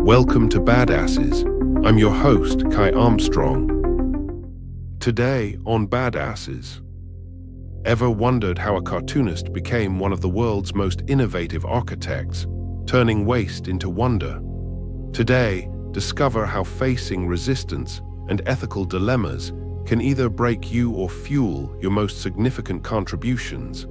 Welcome to Badasses. I'm your host, Kai Armstrong. Today on Badasses. Ever wondered how a cartoonist became one of the world's most innovative architects, turning waste into wonder? Today, discover how facing resistance and ethical dilemmas can either break you or fuel your most significant contributions,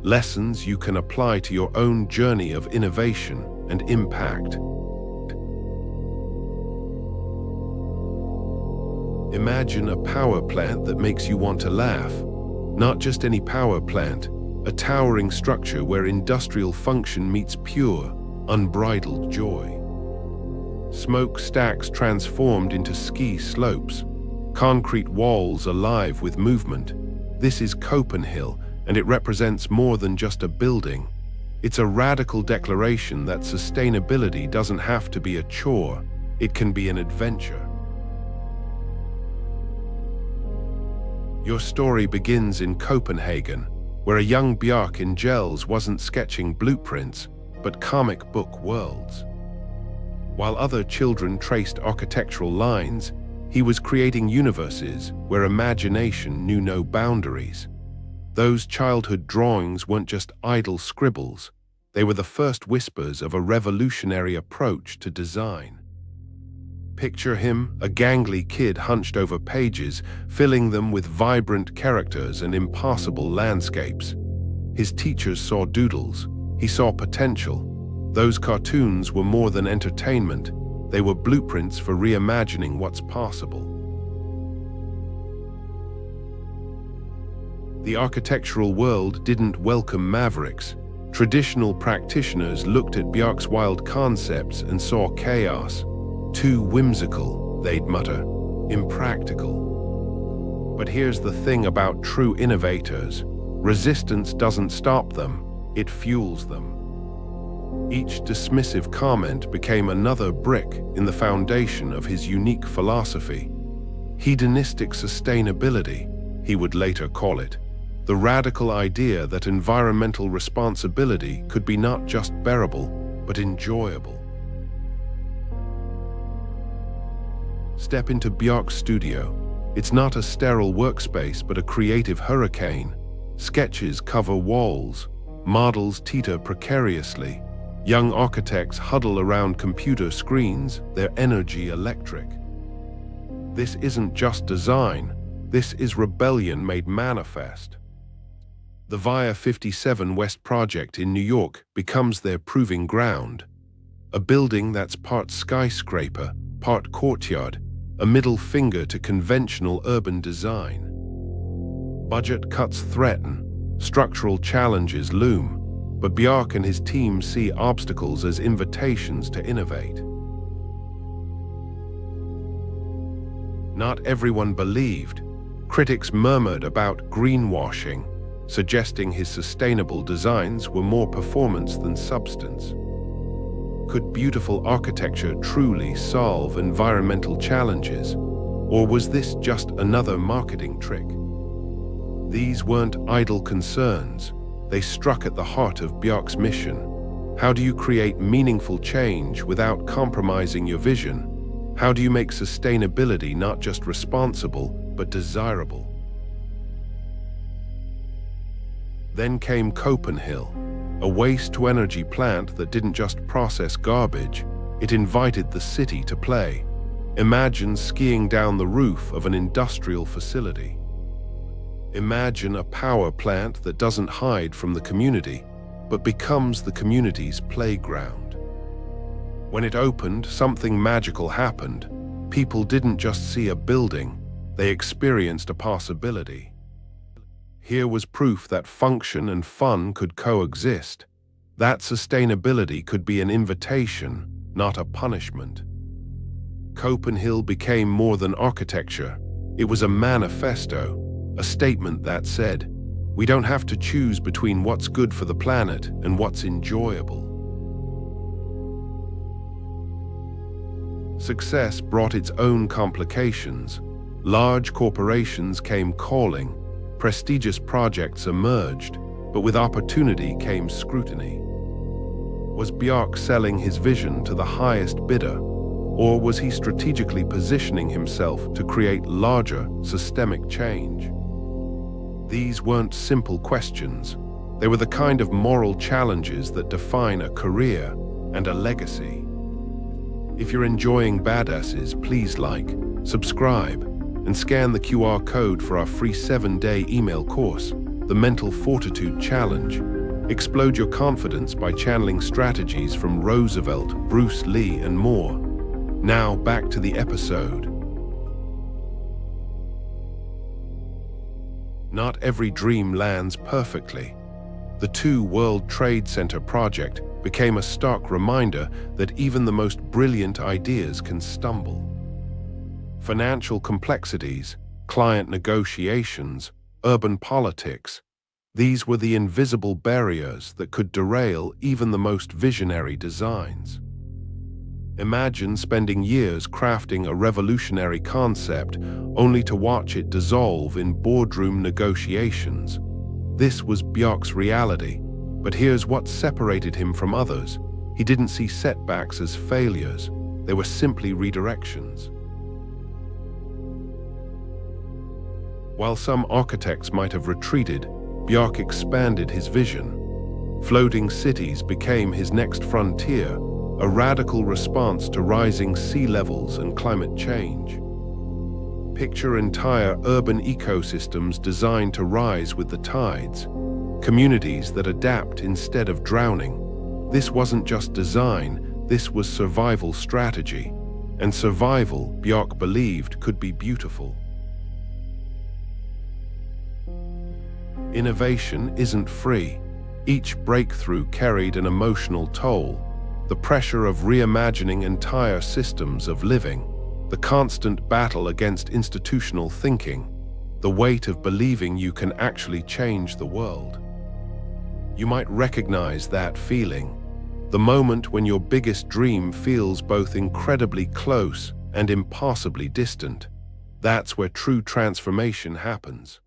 lessons you can apply to your own journey of innovation and impact. Imagine a power plant that makes you want to laugh. Not just any power plant, a towering structure where industrial function meets pure, unbridled joy. Smokestacks transformed into ski slopes, concrete walls alive with movement. This is Copenhagen, and it represents more than just a building. It's a radical declaration that sustainability doesn't have to be a chore, it can be an adventure. Your story begins in Copenhagen, where a young Bjarke Ingels wasn't sketching blueprints, but comic book worlds. While other children traced architectural lines, he was creating universes where imagination knew no boundaries. Those childhood drawings weren't just idle scribbles, they were the first whispers of a revolutionary approach to design. Picture him, a gangly kid hunched over pages, filling them with vibrant characters and impassable landscapes. His teachers saw doodles. He saw potential. Those cartoons were more than entertainment. They were blueprints for reimagining what's possible. The architectural world didn't welcome mavericks. Traditional practitioners looked at Bjarke's wild concepts and saw chaos. Too whimsical, they'd mutter, impractical. But here's the thing about true innovators. Resistance doesn't stop them, it fuels them. Each dismissive comment became another brick in the foundation of his unique philosophy. Hedonistic sustainability, he would later call it. The radical idea that environmental responsibility could be not just bearable, but enjoyable. Step into Bjarke's studio. It's not a sterile workspace, but a creative hurricane. Sketches cover walls, models teeter precariously. Young architects huddle around computer screens, their energy electric. This isn't just design, this is rebellion made manifest. The Via 57 West project in New York becomes their proving ground. A building that's part skyscraper, part courtyard, a middle finger to conventional urban design. Budget cuts threaten, structural challenges loom, but Bjarke and his team see obstacles as invitations to innovate. Not everyone believed. Critics murmured about greenwashing, suggesting his sustainable designs were more performance than substance. Could beautiful architecture truly solve environmental challenges, or was this just another marketing trick? These weren't idle concerns, they struck at the heart of Bjarke's mission. How do you create meaningful change without compromising your vision? How do you make sustainability not just responsible, but desirable? Then came Copenhagen, a waste-to-energy plant that didn't just process garbage, it invited the city to play. Imagine skiing down the roof of an industrial facility. Imagine a power plant that doesn't hide from the community, but becomes the community's playground. When it opened, something magical happened. People didn't just see a building, they experienced a possibility. Here was proof that function and fun could coexist, that sustainability could be an invitation, not a punishment. Copenhagen became more than architecture. It was a manifesto, a statement that said, we don't have to choose between what's good for the planet and what's enjoyable. Success brought its own complications. Large corporations came calling, prestigious projects emerged, but with opportunity came scrutiny. Was Bjarke selling his vision to the highest bidder, Or was he strategically positioning himself to create larger, systemic change? These weren't simple questions. They were the kind of moral challenges that define a career and a legacy. If you're enjoying Badasses, please like, subscribe, and scan the QR code for our free 7-day email course, The Mental Fortitude Challenge. Explode your confidence by channeling strategies from Roosevelt, Bruce Lee, and more. Now back to the episode. Not every dream lands perfectly. The 2 World Trade Center project became a stark reminder that even the most brilliant ideas can stumble. Financial complexities, client negotiations, urban politics, these were the invisible barriers that could derail even the most visionary designs. Imagine spending years crafting a revolutionary concept only to watch it dissolve in boardroom negotiations. This was Bjarke's reality, but here's what separated him from others. He didn't see setbacks as failures. They were simply redirections. While some architects might have retreated, Bjarke expanded his vision. Floating cities became his next frontier, a radical response to rising sea levels and climate change. Picture entire urban ecosystems designed to rise with the tides, communities that adapt instead of drowning. This wasn't just design, this was survival strategy. And survival, Bjarke believed, could be beautiful. Innovation isn't free. Each breakthrough carried an emotional toll. The pressure of reimagining entire systems of living, the constant battle against institutional thinking, the weight of believing you can actually change the world. You might recognize that feeling, the moment when your biggest dream feels both incredibly close and impossibly distant. That's where true transformation happens.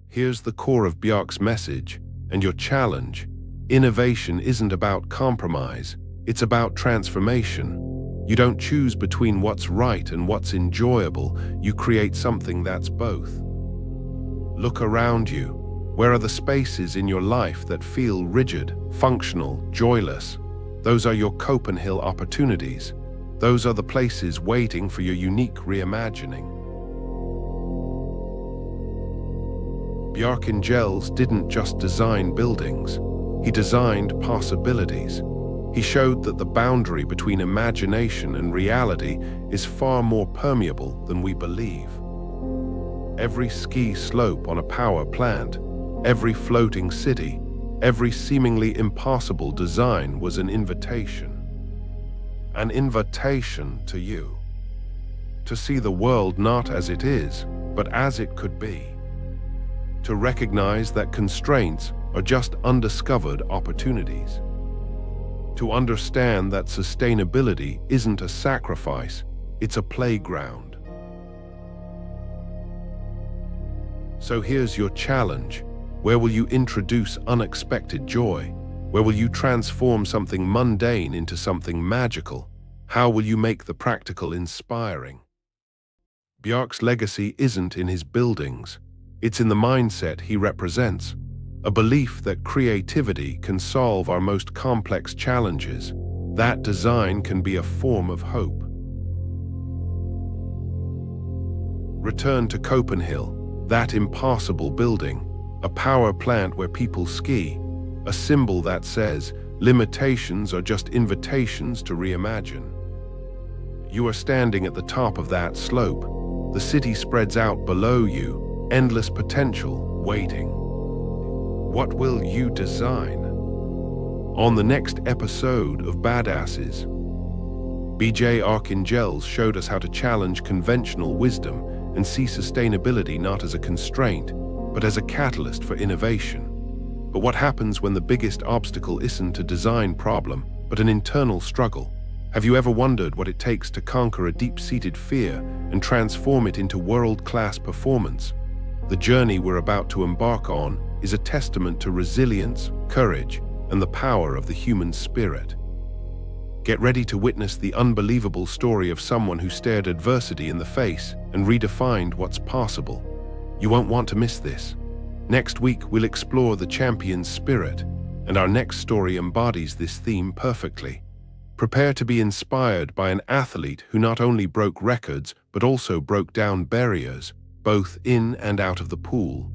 Here's the core of Bjarke's message and your challenge. Innovation isn't about compromise, it's about transformation. You don't choose between what's right and what's enjoyable, you create something that's both. Look around you. Where are the spaces in your life that feel rigid, functional, joyless? Those are your Copenhagen opportunities. Those are the places waiting for your unique reimagining. Bjarke Ingels didn't just design buildings. He designed possibilities. He showed that the boundary between imagination and reality is far more permeable than we believe. Every ski slope on a power plant, every floating city, every seemingly impossible design was an invitation. An invitation to you. To see the world not as it is, but as it could be. To recognize that constraints are just undiscovered opportunities. To understand that sustainability isn't a sacrifice, it's a playground. So here's your challenge. Where will you introduce unexpected joy? Where will you transform something mundane into something magical? How will you make the practical inspiring? Bjarke's legacy isn't in his buildings. It's in the mindset he represents, a belief that creativity can solve our most complex challenges. That design can be a form of hope. Return to Copenhagen, that impossible building, a power plant where people ski, a symbol that says, limitations are just invitations to reimagine. You are standing at the top of that slope. The city spreads out below you, endless potential waiting. What will you design? On the next episode of Badasses, Bjarke Ingels showed us how to challenge conventional wisdom and see sustainability not as a constraint, but as a catalyst for innovation. But what happens when the biggest obstacle isn't a design problem, but an internal struggle? Have you ever wondered what it takes to conquer a deep-seated fear and transform it into world-class performance? The journey we're about to embark on is a testament to resilience, courage, and the power of the human spirit. Get ready to witness the unbelievable story of someone who stared adversity in the face and redefined what's possible. You won't want to miss this. Next week, we'll explore the champion's spirit, and our next story embodies this theme perfectly. Prepare to be inspired by an athlete who not only broke records, but also broke down barriers, both in and out of the pool.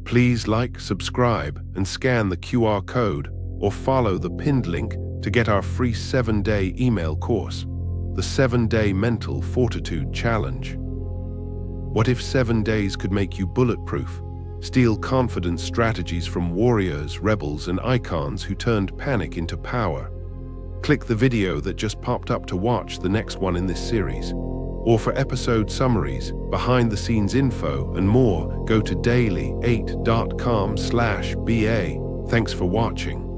Please like, subscribe, and scan the QR code or follow the pinned link to get our free 7-day email course, the 7-Day Mental Fortitude Challenge. What if 7 days could make you bulletproof? Steal confidence strategies from warriors, rebels, and icons who turned panic into power. Click the video that just popped up to watch the next one in this series. Or for episode summaries, behind-the-scenes info, and more, go to daily8.com/BA. Thanks for watching.